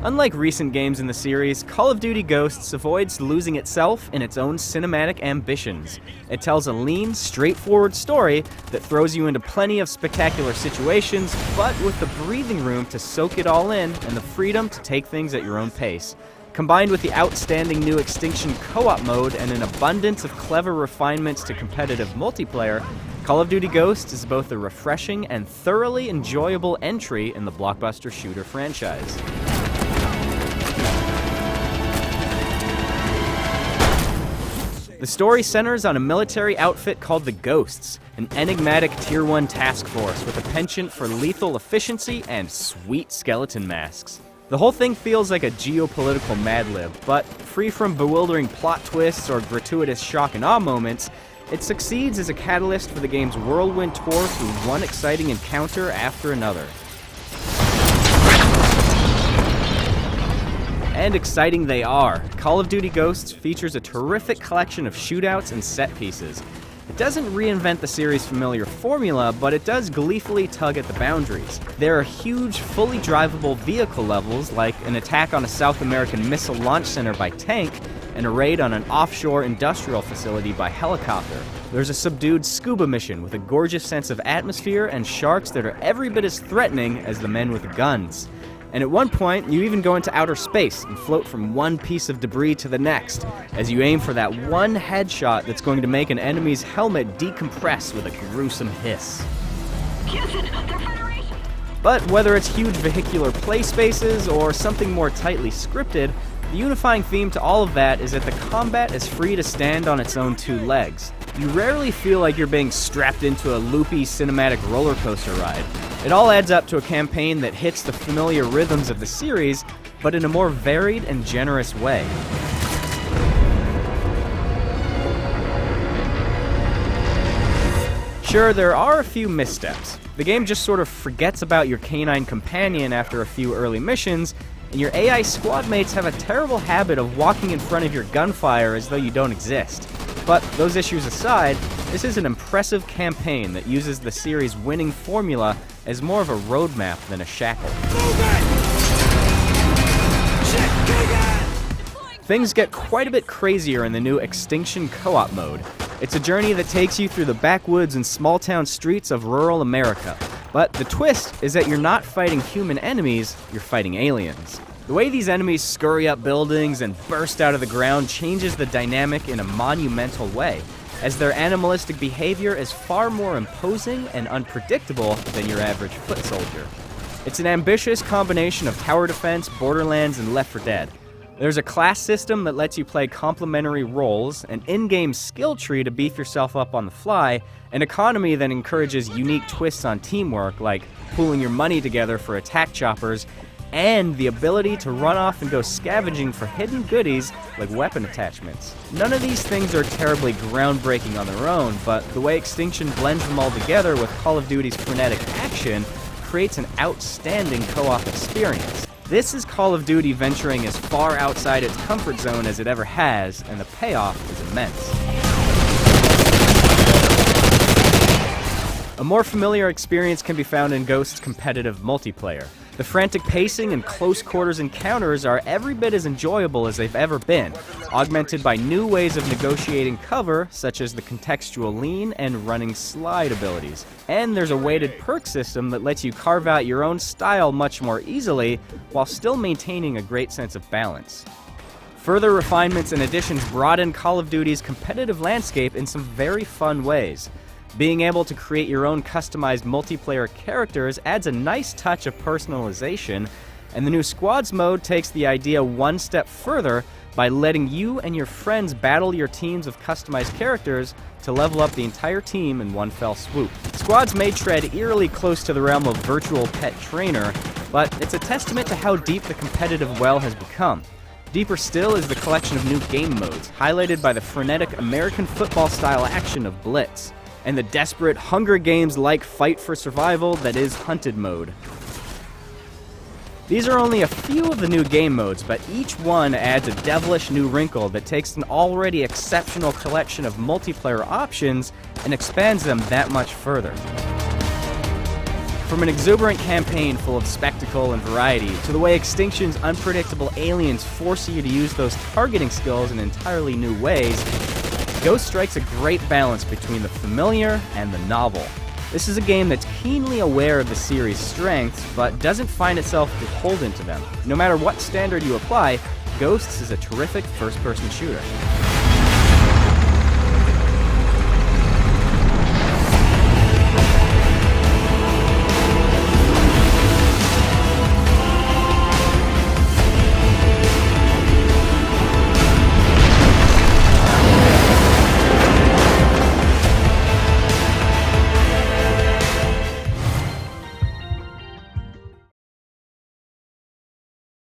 Unlike recent games in the series, Call of Duty Ghosts avoids losing itself in its own cinematic ambitions. It tells a lean, straightforward story that throws you into plenty of spectacular situations, but with the breathing room to soak it all in and the freedom to take things at your own pace. Combined with the outstanding new Extinction co-op mode and an abundance of clever refinements to competitive multiplayer, Call of Duty Ghosts is both a refreshing and thoroughly enjoyable entry in the blockbuster shooter franchise. The story centers on a military outfit called the Ghosts, an enigmatic Tier 1 task force with a penchant for lethal efficiency and sweet skeleton masks. The whole thing feels like a geopolitical Mad Lib, but free from bewildering plot twists or gratuitous shock and awe moments, it succeeds as a catalyst for the game's whirlwind tour through one exciting encounter after another. And exciting they are. Call of Duty Ghosts features a terrific collection of shootouts and set pieces. It doesn't reinvent the series' familiar formula, but it does gleefully tug at the boundaries. There are huge, fully drivable vehicle levels, like an attack on a South American missile launch center by tank, and a raid on an offshore industrial facility by helicopter. There's a subdued scuba mission with a gorgeous sense of atmosphere and sharks that are every bit as threatening as the men with guns. And at one point, you even go into outer space and float from one piece of debris to the next, as you aim for that one headshot that's going to make an enemy's helmet decompress with a gruesome hiss. But whether it's huge vehicular play spaces or something more tightly scripted, the unifying theme to all of that is that the combat is free to stand on its own two legs. You rarely feel like you're being strapped into a loopy cinematic roller coaster ride. It all adds up to a campaign that hits the familiar rhythms of the series, but in a more varied and generous way. Sure, there are a few missteps. The game just sort of forgets about your canine companion after a few early missions, and your AI squad mates have a terrible habit of walking in front of your gunfire as though you don't exist. But those issues aside, this is an impressive campaign that uses the series' winning formula as more of a roadmap than a shackle. Things get quite a bit crazier in the new Extinction co-op mode. It's a journey that takes you through the backwoods and small-town streets of rural America. But the twist is that you're not fighting human enemies, you're fighting aliens. The way these enemies scurry up buildings and burst out of the ground changes the dynamic in a monumental way, as their animalistic behavior is far more imposing and unpredictable than your average foot soldier. It's an ambitious combination of tower defense, Borderlands, and Left 4 Dead. There's a class system that lets you play complementary roles, an in-game skill tree to beef yourself up on the fly, an economy that encourages unique twists on teamwork, like pooling your money together for attack choppers, and the ability to run off and go scavenging for hidden goodies like weapon attachments. None of these things are terribly groundbreaking on their own, but the way Extinction blends them all together with Call of Duty's frenetic action creates an outstanding co-op experience. This is Call of Duty venturing as far outside its comfort zone as it ever has, and the payoff is immense. A more familiar experience can be found in Ghost's competitive multiplayer. The frantic pacing and close-quarters encounters are every bit as enjoyable as they've ever been, augmented by new ways of negotiating cover, such as the contextual lean and running slide abilities. And there's a weighted perk system that lets you carve out your own style much more easily, while still maintaining a great sense of balance. Further refinements and additions broaden Call of Duty's competitive landscape in some very fun ways. Being able to create your own customized multiplayer characters adds a nice touch of personalization, and the new Squads mode takes the idea one step further by letting you and your friends battle your teams of customized characters to level up the entire team in one fell swoop. Squads may tread eerily close to the realm of virtual pet trainer, but it's a testament to how deep the competitive well has become. Deeper still is the collection of new game modes, highlighted by the frenetic American football-style action of Blitz, and the desperate Hunger Games-like fight for survival that is Hunted mode. These are only a few of the new game modes, but each one adds a devilish new wrinkle that takes an already exceptional collection of multiplayer options and expands them that much further. From an exuberant campaign full of spectacle spectacle and variety to the way Extinction's unpredictable aliens force you to use those targeting skills in entirely new ways, Ghost strikes a great balance between the familiar and the novel. This is a game that's keenly aware of the series' strengths, but doesn't find itself beholden to them. No matter what standard you apply, Ghosts is a terrific first-person shooter.